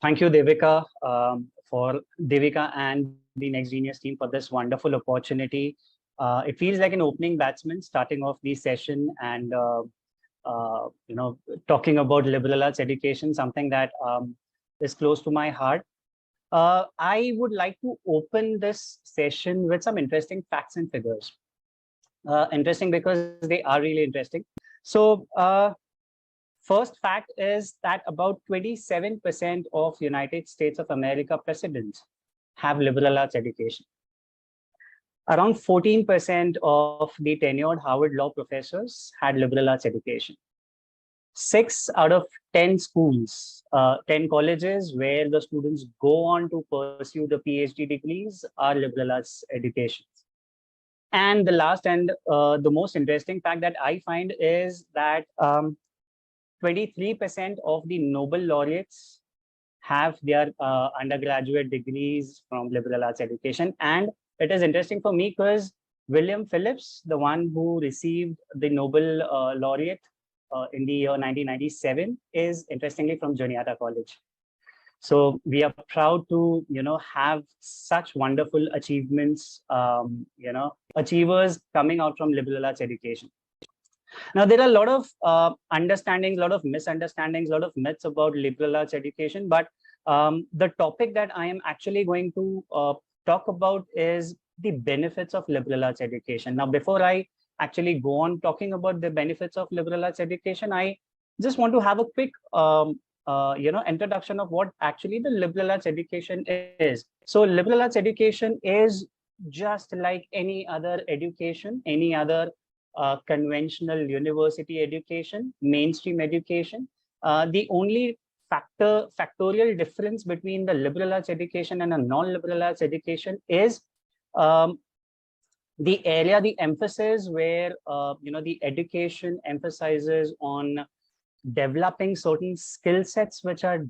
Thank you, Devika, for Devika and the Next Genius team for this wonderful opportunity. It feels like an opening batsman starting off the session and talking about liberal arts education, something that is close to my heart. I would like to open this session with some interesting facts and figures. Interesting because they are really interesting. So, first fact is that about 27% of United States of America presidents have liberal arts education. Around 14% of the tenured Harvard law professors had liberal arts education. 6 out of 10 schools, 10 colleges where the students go on to pursue the PhD degrees are liberal arts education. And the last and the most interesting fact that I find is that 23% of the Nobel laureates have their undergraduate degrees from liberal arts education. And it is interesting for me because William Phillips, the one who received the Nobel laureate in the year 1997, is interestingly from Juniata College. So we are proud to, have such wonderful achievements, achievers coming out from liberal arts education. Now, there are a lot of understandings, a lot of misunderstandings, a lot of myths about liberal arts education, but the topic that I am actually going to talk about is the benefits of liberal arts education. Now, before I actually go on talking about the benefits of liberal arts education, I just want to have a quick introduction of what actually the liberal arts education is. So liberal arts education is just like any other education, any other conventional university education, mainstream education. The only factorial difference between the liberal arts education and a non-liberal arts education is the area, the emphasis where the education emphasizes on developing certain skill sets which are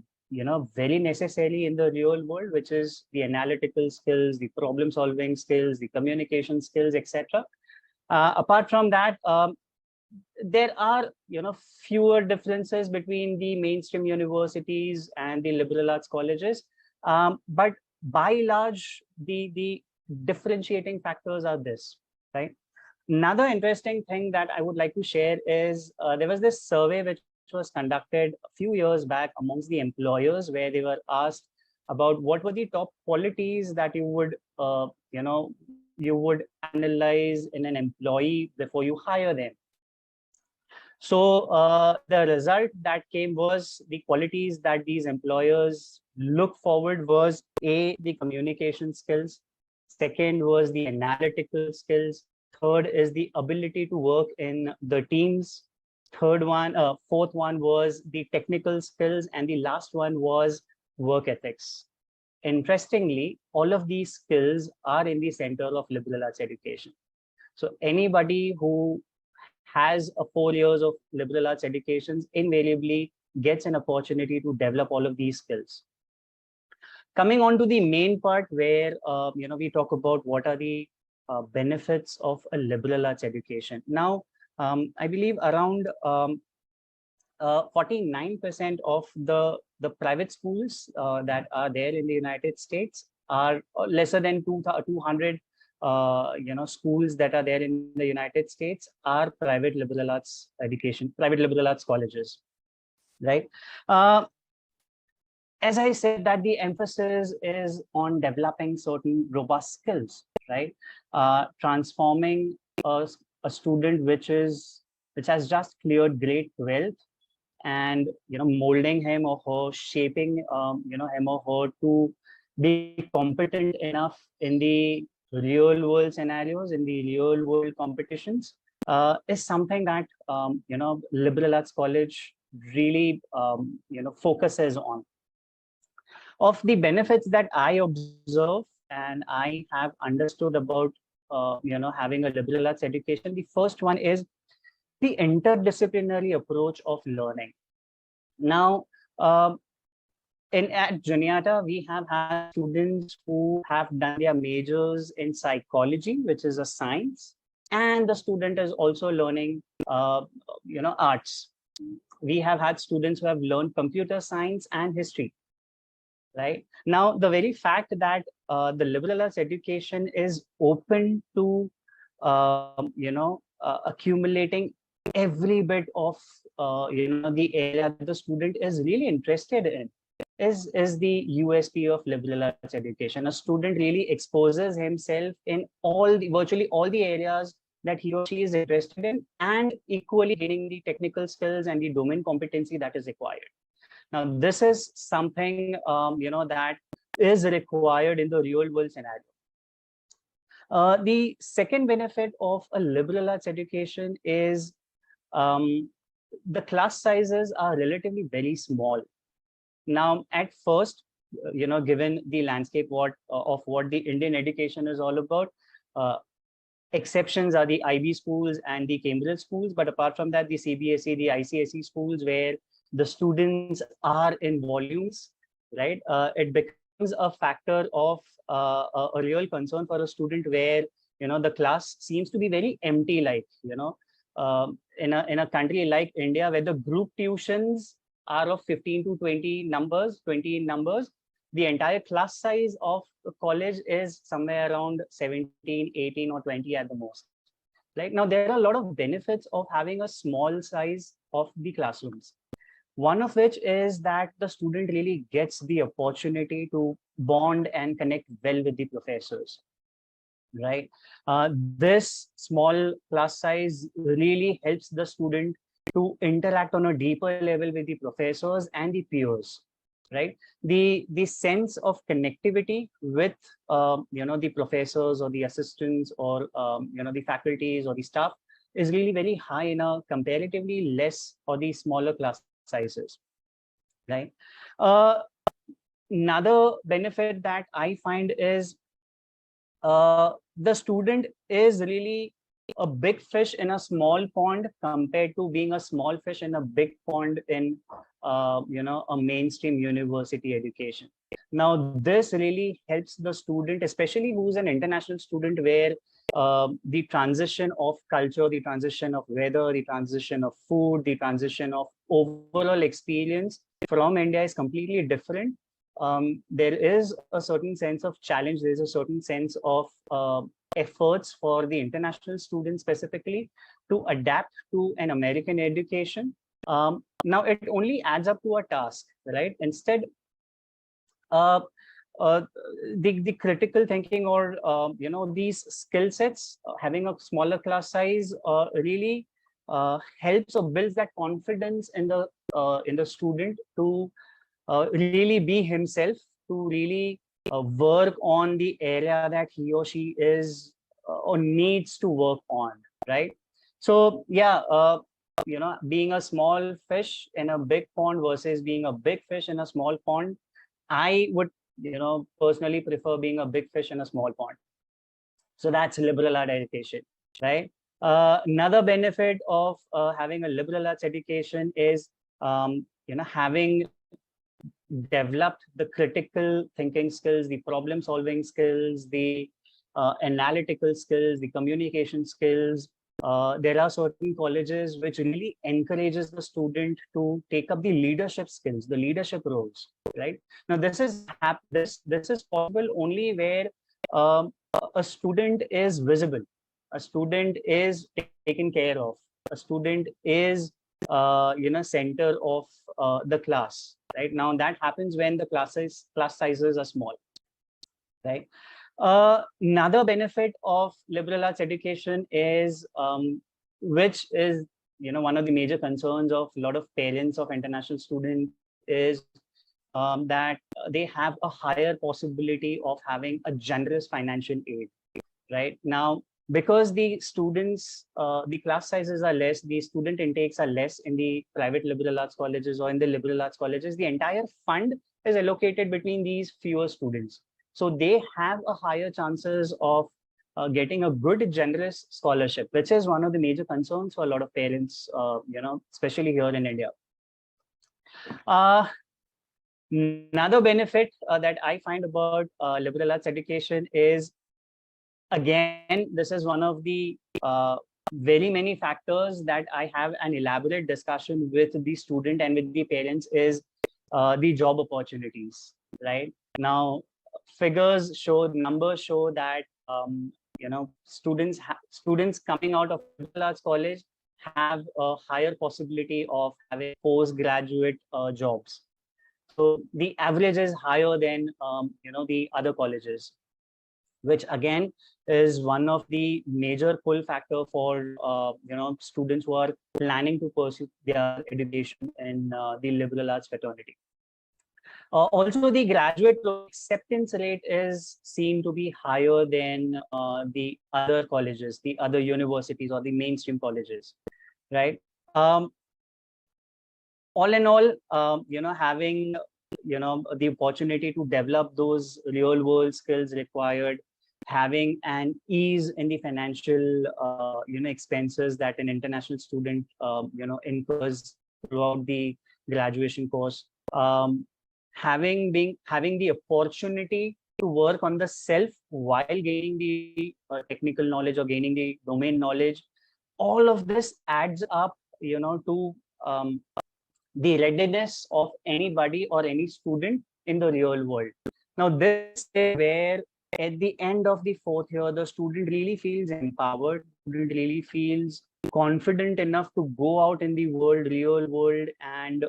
very necessary in the real world, which is the analytical skills, the problem solving skills, the communication skills, etc. Apart from that, there are fewer differences between the mainstream universities and the liberal arts colleges, but by and large the differentiating factors are this, right? Another interesting thing that I would like to share is there was this survey which was conducted a few years back amongst the employers, where they were asked about what were the top qualities that you would analyze in an employee before you hire them. So the result that came was the qualities that these employers look forward was the communication skills. Second was the analytical skills. Third is the ability to work in the teams. Fourth one was the technical skills, and the last one was work ethics. Interestingly, all of these skills are in the center of liberal arts education. So anybody who has 4 years of liberal arts education invariably gets an opportunity to develop all of these skills. Coming on to the main part where we talk about what are the benefits of a liberal arts education. Now, I believe around 49% of the private schools that are there in the United States are lesser than 200 schools that are there in the United States are private liberal arts education, private liberal arts colleges, right? As I said, that the emphasis is on developing certain robust skills, right? Transforming a student which has just cleared grade 12, and molding him or her, shaping him or her to be competent enough in the real world scenarios, in the real world competitions, is something that liberal arts college really focuses on. Of the benefits that I observe and I have understood about having a liberal arts education, the first one is the interdisciplinary approach of learning. Now, at Juniata, we have had students who have done their majors in psychology, which is a science, and the student is also learning, arts. We have had students who have learned computer science and history. right? Now, the very fact that the liberal arts education is open to, accumulating every bit of, the area that the student is really interested in is the USP of liberal arts education. A student really exposes himself in virtually all the areas that he or she is interested in, and equally gaining the technical skills and the domain competency that is required. Now, this is something that is required in the real world scenario. The second benefit of a liberal arts education is the class sizes are relatively very small. Now, at first, given the landscape of what the Indian education is all about, uh, exceptions are the IB schools and the Cambridge schools. But apart from that, the CBSE, the ICSE schools, where the students are in volumes, right? It becomes a factor of a real concern for a student, where the class seems to be very empty. Like in a country like India, where the group tuitions are of 15 to 20 numbers, 20 in numbers, the entire class size of the college is somewhere around 17, 18, or 20 at the most. Right now, there are a lot of benefits of having a small size of the classrooms. One of which is that the student really gets the opportunity to bond and connect well with the professors, right? This small class size really helps the student to interact on a deeper level with the professors and the peers, right? The sense of connectivity with the professors or the assistants, or the faculties or the staff, is really very high in a comparatively less or the smaller class sizes, right? uh, Another benefit that I find is the student is really a big fish in a small pond, compared to being a small fish in a big pond in a mainstream university education. Now, this really helps the student, especially who's an international student, where the transition of culture, the transition of weather, the transition of food, the transition of overall experience from India is completely different. There is a certain sense of challenge, there's a certain sense of efforts for the international students specifically to adapt to an American education. Now, it only adds up to a task, right? Instead, uh, uh, the critical thinking, or these skill sets, having a smaller class size really helps or builds that confidence in the student to really be himself, to really work on the area that he or she is or needs to work on, right? So yeah, being a small fish in a big pond versus being a big fish in a small pond, I would personally prefer being a big fish in a small pond. So that's liberal art education, right? Another benefit of having a liberal arts education is having developed the critical thinking skills, the problem solving skills, the analytical skills, the communication skills. There are certain colleges which really encourages the student to take up the leadership skills, the leadership roles, right? Now, this is possible only where a student is visible, a student is taken care of, a student is center of the class, right? Now, that happens when the class sizes are small, right? Another benefit of liberal arts education is which is one of the major concerns of a lot of parents of international students, is that they have a higher possibility of having a generous financial aid, right? Now, because the students, the class sizes are less, the student intakes are less in the private liberal arts colleges or in the liberal arts colleges, the entire fund is allocated between these fewer students. So they have a higher chances of getting a good, generous scholarship, which is one of the major concerns for a lot of parents, especially here in India. Uh, Another benefit that I find about liberal arts education is, again, this is one of the very many factors that I have an elaborate discussion with the student and with the parents, is the job opportunities, right? Now, numbers show that students coming out of liberal arts college have a higher possibility of having postgraduate jobs. So the average is higher than the other colleges, which again is one of the major pull factor for students who are planning to pursue their education in the liberal arts fraternity. Also, the graduate acceptance rate is seen to be higher than the other colleges, the other universities, or the mainstream colleges, right? Um, all in all, having the opportunity to develop those real world skills required, having an ease in the financial expenses that an international student incurs throughout the graduation course, having the opportunity to work on the self while gaining the technical knowledge or gaining the domain knowledge, all of this adds up to the readiness of anybody or any student in the real world. Now, this is where at the end of the fourth year, the student really feels empowered, student really feels confident enough to go out in the real world, and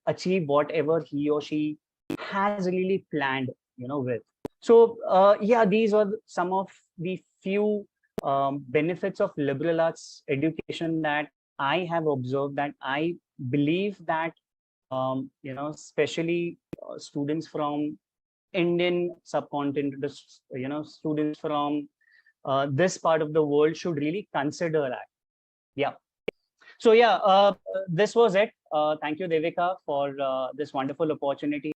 achieve whatever he or she has really planned, with. So, yeah, these are some of the few benefits of liberal arts education that I have observed, that I believe that especially students from Indian subcontinent, students from this part of the world should really consider that. Yeah. So yeah, this was it. Thank you, Devika, for this wonderful opportunity.